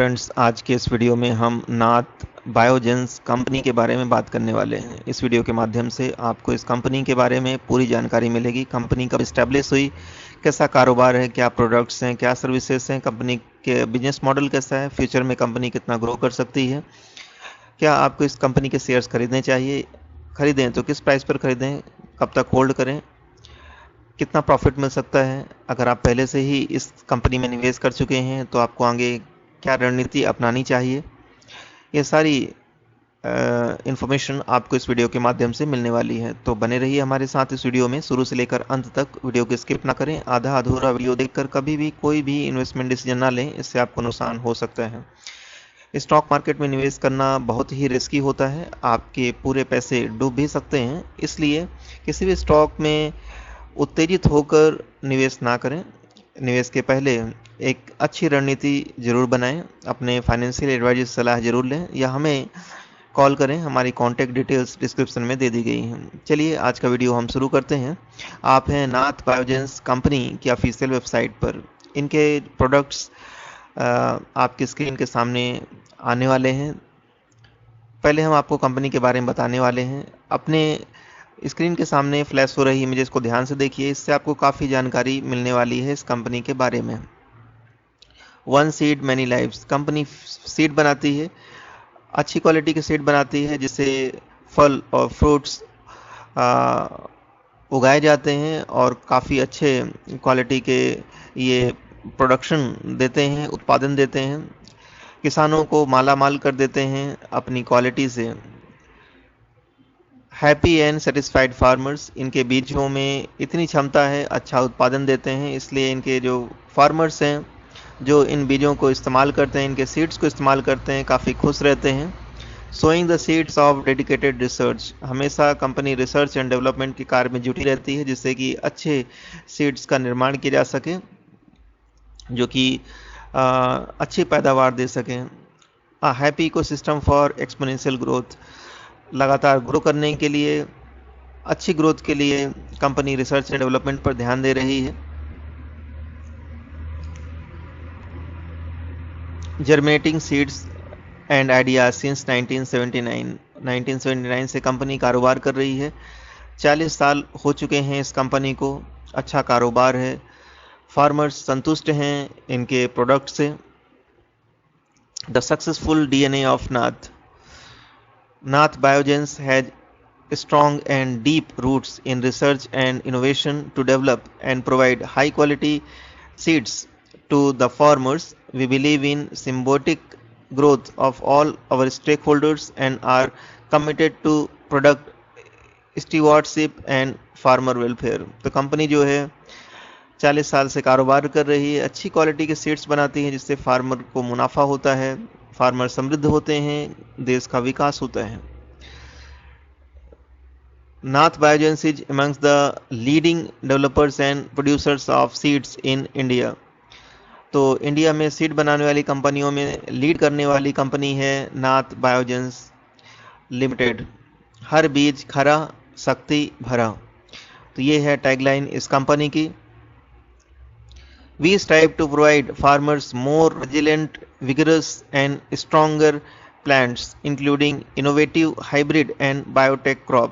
Friends, आज के इस वीडियो में हम नाथ बायोजेंस कंपनी के बारे में बात करने वाले हैं। इस वीडियो के माध्यम से आपको इस कंपनी के बारे में पूरी जानकारी मिलेगी। कंपनी कब इस्टेब्लिश हुई, कैसा कारोबार है, क्या प्रोडक्ट्स हैं, क्या सर्विसेज हैं, कंपनी के बिजनेस मॉडल कैसा है, फ्यूचर में कंपनी कितना ग्रो कर सकती है, क्या आपको इस कंपनी के शेयर्स खरीदने चाहिए, खरीदें तो किस प्राइस पर खरीदें, कब तक होल्ड करें, कितना प्रॉफिट मिल सकता है, अगर आप पहले से ही इस कंपनी में निवेश कर चुके हैं तो आपको आगे क्या रणनीति अपनानी चाहिए। ये सारी इन्फॉर्मेशन आपको इस वीडियो के माध्यम से मिलने वाली है, तो बने रहिए हमारे साथ इस वीडियो में शुरू से लेकर अंत तक। वीडियो को स्किप ना करें। आधा अधूरा वीडियो देखकर कभी भी कोई भी इन्वेस्टमेंट डिसीजन ना लें, इससे आपको नुकसान हो सकता है। स्टॉक मार्केट में निवेश करना बहुत ही रिस्की होता है, आपके पूरे पैसे डूब भी सकते हैं। इसलिए किसी भी स्टॉक में उत्तेजित होकर निवेश ना करें। निवेश के पहले एक अच्छी रणनीति जरूर बनाएं, अपने फाइनेंशियल एडवाइजर से सलाह जरूर लें या हमें कॉल करें। हमारी कॉन्टैक्ट डिटेल्स डिस्क्रिप्शन में दे दी गई हैं। चलिए आज का वीडियो हम शुरू करते हैं। आप हैं नाथ बायोजेंस कंपनी की ऑफिशियल वेबसाइट पर। इनके प्रोडक्ट्स आपकी स्क्रीन के सामने आने वाले हैं। पहले हम आपको कंपनी के बारे में बताने वाले हैं। अपने स्क्रीन के सामने फ्लैश हो रही इमेजेस को ध्यान से देखिए, इससे आपको काफ़ी जानकारी मिलने वाली है इस कंपनी के बारे में। One seed many lives company seed बनाती है, अच्छी क्वालिटी के सीड बनाती है जिससे फल और फ्रूट्स उगाए जाते हैं और काफ़ी अच्छे क्वालिटी के ये प्रोडक्शन देते हैं, उत्पादन देते हैं, किसानों को माला माल कर देते हैं अपनी क्वालिटी से। हैप्पी एंड सेटिस्फाइड फार्मर्स, इनके बीजों में इतनी क्षमता है, अच्छा उत्पादन देते हैं, इसलिए इनके जो फार्मर्स हैं जो इन बीजों को इस्तेमाल करते हैं, इनके सीड्स को इस्तेमाल करते हैं, काफ़ी खुश रहते हैं। Sowing the seeds of dedicated research, हमेशा कंपनी रिसर्च एंड डेवलपमेंट के कार्य में जुटी रहती है जिससे कि अच्छे सीड्स का निर्माण किया जा सके जो कि अच्छी पैदावार दे सकें। Happy ecosystem for exponential growth, लगातार ग्रो करने के लिए, अच्छी ग्रोथ के लिए कंपनी रिसर्च एंड डेवलपमेंट पर ध्यान दे रही है। Germinating seeds and ideas since 1979 से कंपनी कारोबार कर रही है। 40 साल हो चुके हैं इस कंपनी को, अच्छा कारोबार है, फार्मर्स संतुष्ट हैं इनके प्रोडक्ट से। The successful DNA of Nath Biogenes has strong and deep roots in research and innovation to develop and provide high quality seeds to the farmers. We believe in symbiotic growth of all our stakeholders and are committed to product stewardship and farmer welfare. तो company जो है 40 साल से कारोबार कर रही है, अच्छी क्वालिटी के सीड्स बनाती है जिससे फार्मर को मुनाफा होता है, फार्मर समृद्ध होते हैं, देश का विकास होता है। Nath Biogens is amongst the leading developers and producers of seeds in India. तो इंडिया में सीड बनाने वाली कंपनियों में लीड करने वाली कंपनी है नाथ बायोजेंस लिमिटेड। हर बीज खरा, शक्ति भरा, तो ये है टैगलाइन इस कंपनी की। We strive to provide farmers more resilient, vigorous and stronger plants, including innovative hybrid and biotech crop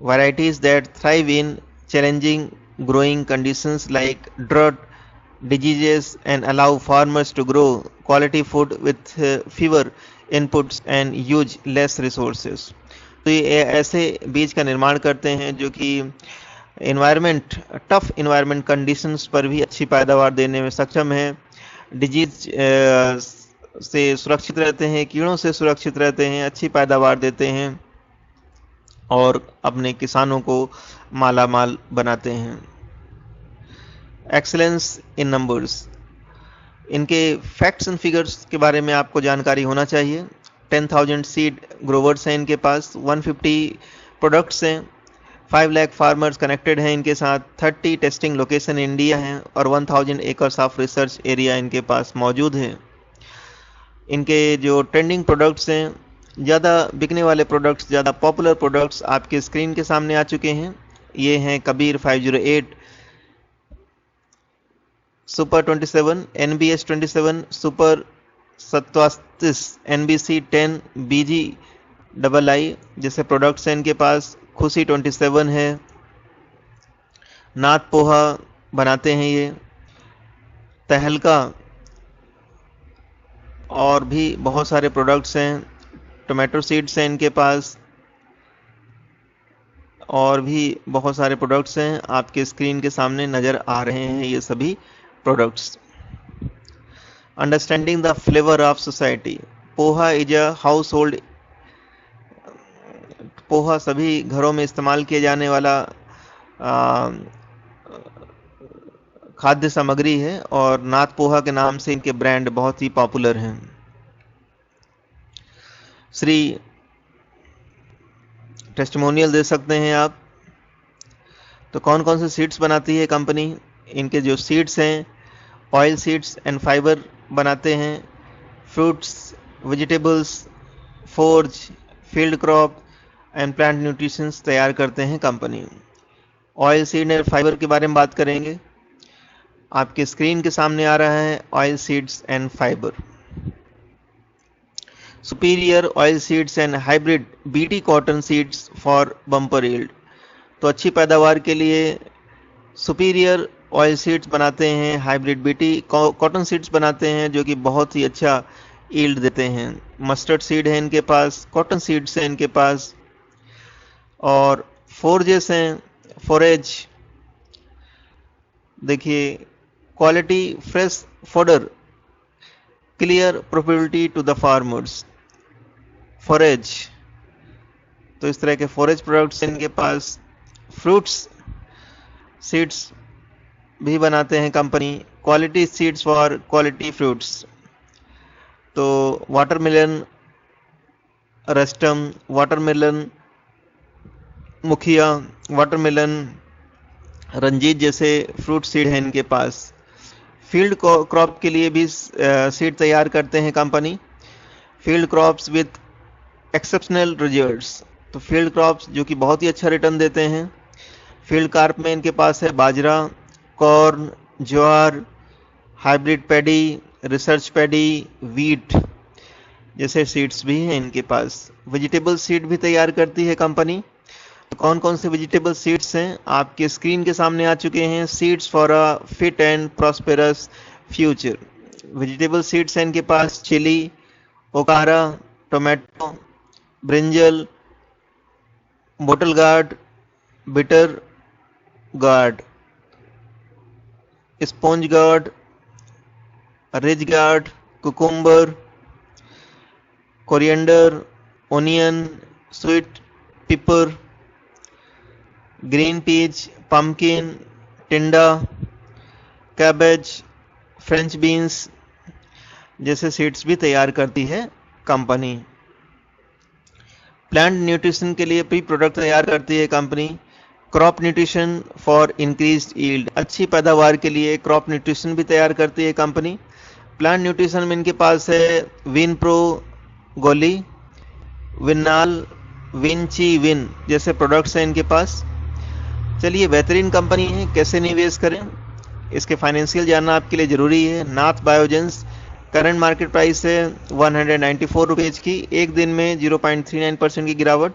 varieties that thrive in challenging growing conditions like drought, diseases, and allow farmers to grow quality food with fewer inputs and use less resources. तो ये ऐसे बीज का निर्माण करते हैं जो कि टफ इन्वायरमेंट कंडीशंस पर भी अच्छी पैदावार देने में सक्षम है, डिजीज से सुरक्षित रहते हैं, कीड़ों से सुरक्षित रहते हैं, अच्छी पैदावार देते हैं और अपने किसानों को माला माल बनाते हैं। एक्सीलेंस इन नंबर्स, इनके फैक्ट्स एंड फिगर्स के बारे में आपको जानकारी होना चाहिए। 10,000 सीड ग्रोवर्स हैं इनके पास, 150 प्रोडक्ट्स हैं, 5 लाख फार्मर्स कनेक्टेड हैं इनके साथ, 30 टेस्टिंग लोकेशन इंडिया हैं और 1000 एकर्स ऑफ रिसर्च एरिया इनके पास मौजूद है। इनके जो ट्रेंडिंग प्रोडक्ट्स हैं, ज़्यादा बिकने वाले प्रोडक्ट्स, ज़्यादा पॉपुलर प्रोडक्ट्स आपके स्क्रीन के सामने आ चुके हैं। ये हैं Kabir 508, super 27, NBS 27, super 27, NBC 10, BGII जैसे प्रोडक्ट्स हैं इनके पास। खुशी 27 है, नाथ पोहा बनाते हैं ये, तहलका और भी बहुत सारे प्रोडक्ट्स हैं। टोमेटो सीड्स हैं इनके पास और भी बहुत सारे प्रोडक्ट्स हैं, आपके स्क्रीन के सामने नज़र आ रहे हैं ये सभी products. Understanding the flavour of society. Poha is a house hold, poha सभी घरों में इस्तेमाल किए जाने वाला खाद्य सामग्री है और नाथ पोहा के नाम से इनके ब्रांड बहुत ही पॉपुलर हैं। श्री टेस्टिमोनियल दे सकते हैं आप। तो कौन कौन से सीड्स बनाती है कंपनी? इनके जो सीड्स हैं, ऑयल सीड्स एंड फाइबर बनाते हैं, fruits, vegetables, forge, field crop and plant nutritions तैयार करते हैं company. Oil seed and fibre के बारे में बात करेंगे। आपके स्क्रीन के सामने आ रहा है oil seeds and fibre. Superior oil seeds and hybrid BT cotton seeds for bumper yield. तो अच्छी पैदावार के लिए सुपीरियर ऑयल सीड्स बनाते हैं, हाइब्रिड बीटी कॉटन सीड्स बनाते हैं जो कि बहुत ही अच्छा यील्ड देते हैं। मस्टर्ड सीड है इनके पास, कॉटन सीड्स हैं इनके पास और फोर्जेस हैं, फोरेज। देखिए, quality fresh fodder, clear profitability to the farmers, forage. तो इस तरह के फोरेज प्रोडक्ट्स इनके पास। फ्रूट्स सीड्स भी बनाते हैं company, quality seeds for quality fruits. तो वाटरमेलन, रस्टम, वाटरमेलन मुखिया, वाटरमेलन रंजीत जैसे फ्रूट सीड हैं इनके पास। फील्ड क्रॉप के लिए भी सीड तैयार करते हैं company, field crops with exceptional results. तो फील्ड क्रॉप्स जो कि बहुत ही अच्छा रिटर्न देते हैं। फील्ड क्रॉप में इनके पास है बाजरा, कॉर्न, ज्वार, hybrid paddy, research paddy, wheat जैसे सीड्स भी हैं इनके पास। वेजिटेबल सीड भी तैयार करती है कंपनी। तो कौन कौन से वेजिटेबल सीड्स हैं आपके स्क्रीन के सामने आ चुके हैं। Seeds for a fit and prosperous future. Vegetable seeds हैं इनके पास chilli, okra, tomato, brinjal, bottle gourd, bitter gourd, sponge gourd, ridge gourd, cucumber, coriander, onion, sweet pepper, green peas, pumpkin, टिंडा, कैबेज, फ्रेंच बीन्स जैसे seeds भी तैयार करती है company. Plant nutrition के लिए प्री प्रोडक्ट तैयार करती है company. Crop nutrition for increased yield, अच्छी पैदावार के लिए क्रॉप न्यूट्रिशन भी तैयार करती है कंपनी। प्लांट न्यूट्रिशन में इनके पास है विन प्रो, गोली, विनाल, विंची विन जैसे प्रोडक्ट्स हैं इनके पास। चलिए, बेहतरीन कंपनी है, कैसे निवेश करें इसके फाइनेंशियल जानना आपके लिए ज़रूरी है। नाथ बायोजेंस करंट मार्केट प्राइस है 194 रुपीज़ की। एक दिन में 0.39% की गिरावट,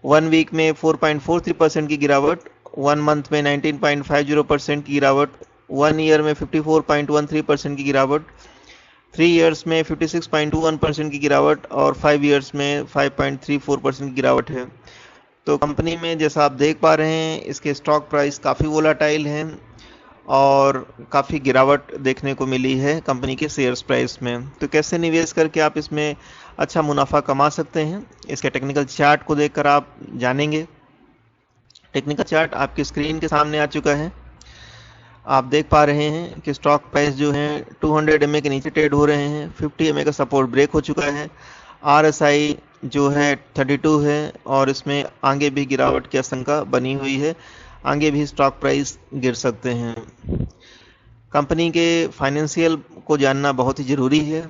1 वीक में 4.43% की गिरावट, 1 मंथ में 19.50% की गिरावट, 1 ईयर में 54.13% की गिरावट, 3 ईयर्स में 56.21% की गिरावट और 5 ईयर्स में 5.34% की गिरावट है। तो कंपनी में जैसा आप देख पा रहे हैं इसके स्टॉक प्राइस काफ़ी वोलाटाइल हैं और काफ़ी गिरावट देखने को मिली है कंपनी के शेयर्स प्राइस में। तो कैसे निवेश करके आप इसमें अच्छा मुनाफा कमा सकते हैं, इसके टेक्निकल चार्ट को देखकर आप जानेंगे। टेक्निकल चार्ट आपकी स्क्रीन के सामने आ चुका है। आप देख पा रहे हैं कि स्टॉक प्राइस जो है 200 MA के नीचे ट्रेड हो रहे हैं। 50 MA का सपोर्ट ब्रेक हो चुका है। RSI जो है 32 है और इसमें आगे भी गिरावट की आशंका बनी हुई है, आगे भी स्टॉक प्राइस गिर सकते हैं। कंपनी के फाइनेंशियल को जानना बहुत ही ज़रूरी है।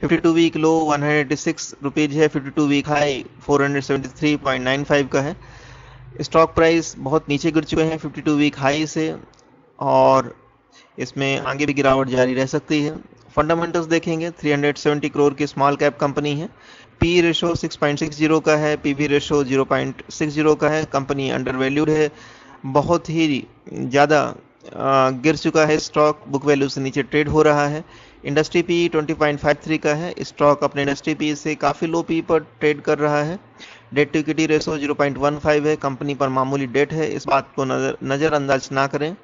52 वीक लो 186 रुपीज़ है, 52 वीक हाई 473.95 का है। स्टॉक प्राइस बहुत नीचे गिर चुके हैं 52 वीक हाई से और इसमें आगे भी गिरावट जारी रह सकती है। फंडामेंटल्स देखेंगे, 370 करोड़ की स्मॉल कैप कंपनी है, पी रेशो 6.60 का है, पीबी रेशो 0.60 का है, कंपनी अंडर वैल्यूड है, बहुत ही ज़्यादा गिर चुका है स्टॉक, बुक वैल्यू से नीचे ट्रेड हो रहा है। इंडस्ट्री पी 20.53 का है, स्टॉक अपने इंडस्ट्री पी से काफ़ी लो पी पर ट्रेड कर रहा है। डेट टू इक्विटी रेशो 0.15 है, कंपनी पर मामूली डेट है, इस बात को नज़रअंदाज ना करें।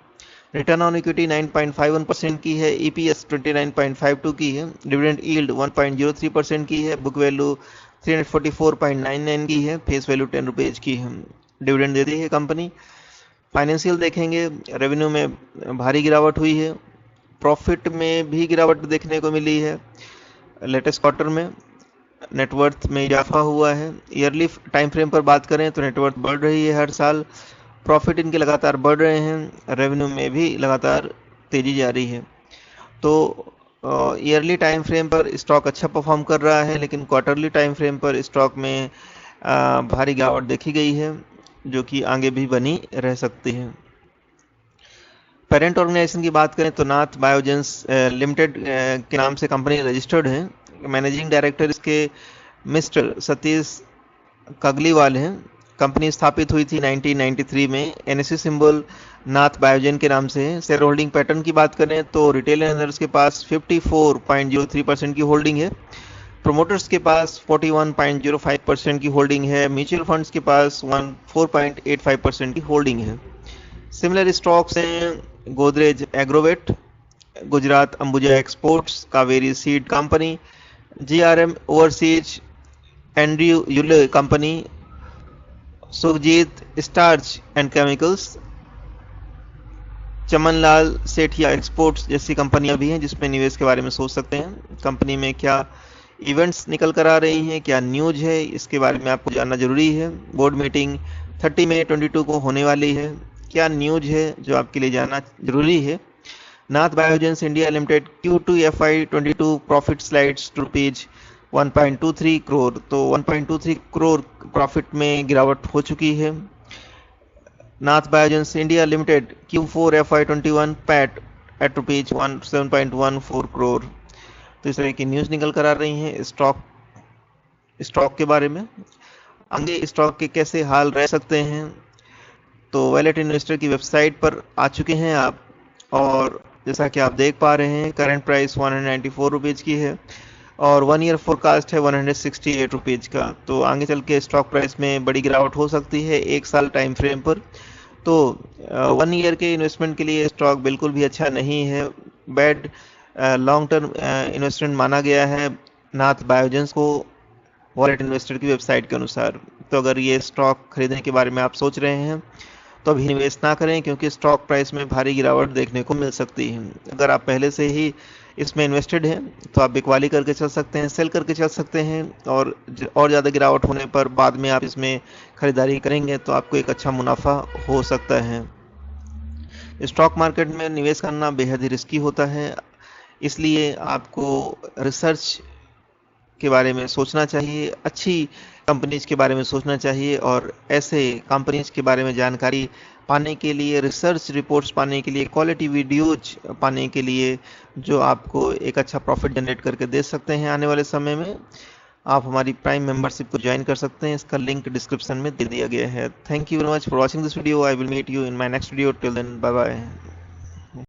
रिटर्न ऑन इक्विटी 9.51% की है, ईपीएस 29.52 की है, डिविडेंड यील्ड 1.03% की है, बुक वैल्यू 344.99 की है, फेस वैल्यू 10 रुपीज़ की है, डिविडेंड देती है कंपनी। फाइनेंशियल देखेंगे, रेवेन्यू में भारी गिरावट हुई है, प्रॉफिट में भी गिरावट देखने को मिली है लेटेस्ट क्वार्टर में, नेटवर्थ में इजाफा हुआ है। ईयरली टाइम फ्रेम पर बात करें तो नेटवर्थ बढ़ रही है हर साल, प्रॉफिट इनके लगातार बढ़ रहे हैं, रेवेन्यू में भी लगातार तेजी जारी है। तो ईयरली टाइम फ्रेम पर स्टॉक अच्छा परफॉर्म कर रहा है, लेकिन क्वार्टरली टाइम फ्रेम पर स्टॉक में भारी गिरावट देखी गई है, जो कि आगे भी बनी रह सकती है। पेरेंट ऑर्गेनाइजेशन की बात करें तो नाथ बायोजेंस लिमिटेड के नाम से कंपनी रजिस्टर्ड है। मैनेजिंग डायरेक्टर इसके मिस्टर सतीश कगलीवाल हैं। कंपनी स्थापित हुई थी 1993 में, एनएससी सिंबल नाथ बायोजेन के नाम से है। शेयर होल्डिंग पैटर्न की बात करें तो रिटेल इन्वेस्टर्स के पास 54.03% की होल्डिंग है, प्रोमोटर्स के पास 41.05% की होल्डिंग है, म्यूचुअल फंड्स के पास 4.85% की होल्डिंग है। सिमिलर स्टॉक्स हैं Godrej Agrovet, Gujarat Ambuja exports, Kaveri seed company, GRM overseas, Andrew Yule company, Sukhjit starch and chemicals, Chamanlal Setia exports जैसी कंपनियां भी हैं जिसमें निवेश के बारे में सोच सकते हैं। कंपनी में क्या इवेंट्स निकल कर आ रही हैं, क्या न्यूज है, इसके बारे में आपको जानना जरूरी है। बोर्ड मीटिंग 30 मई 22 को होने वाली है, क्या न्यूज है जो आपके लिए जानना जरूरी है। Nath Biogenes India Limited Q2 FY22 profit slides to rupees 1.23 crore, तो 1.23 करोड़ प्रॉफिट में गिरावट हो चुकी है। Nath Biogenes India Limited Q4 FY21 PAT at rupees 7.14 crore. तो इस तरह की न्यूज़ निकल कर आ रही हैं स्टॉक के बारे में। आगे स्टॉक के कैसे हाल रह सकते हैं, तो वैलेट इन्वेस्टर की वेबसाइट पर आ चुके हैं आप, और जैसा कि आप देख पा रहे हैं करंट प्राइस 194 रुपीज़ की है और 1 ईयर फोरकास्ट है 168 रुपीज़ का। तो आगे चल के स्टॉक प्राइस में बड़ी गिरावट हो सकती है 1 साल टाइम फ्रेम पर। तो 1 ईयर के इन्वेस्टमेंट के लिए स्टॉक बिल्कुल भी अच्छा नहीं है, बैड लॉन्ग टर्म इन्वेस्टमेंट माना गया है नाथ बायोजेंस को वॉलेट इन्वेस्टर की वेबसाइट के अनुसार। तो अगर ये स्टॉक खरीदने के बारे में आप सोच रहे हैं तो अभी निवेश ना करें, क्योंकि स्टॉक प्राइस में भारी गिरावट देखने को मिल सकती है। अगर आप पहले से ही इसमें इन्वेस्टेड हैं तो आप बिकवाली करके चल सकते हैं, सेल करके चल सकते हैं, और ज़्यादा गिरावट होने पर बाद में आप इसमें खरीदारी करेंगे तो आपको एक अच्छा मुनाफा हो सकता है। स्टॉक मार्केट में निवेश करना बेहद ही रिस्की होता है, इसलिए आपको रिसर्च के बारे में सोचना चाहिए, अच्छी कंपनीज के बारे में सोचना चाहिए, और ऐसे कंपनीज के बारे में जानकारी पाने के लिए, रिसर्च रिपोर्ट्स पाने के लिए, क्वालिटी वीडियोज पाने के लिए जो आपको एक अच्छा प्रॉफिट जनरेट करके दे सकते हैं आने वाले समय में, आप हमारी प्राइम मेंबरशिप को ज्वाइन कर सकते हैं। इसका लिंक डिस्क्रिप्शन में दे दिया गया है। Thank you very much for watching this video. I will meet you in my next video. Till then, bye bye.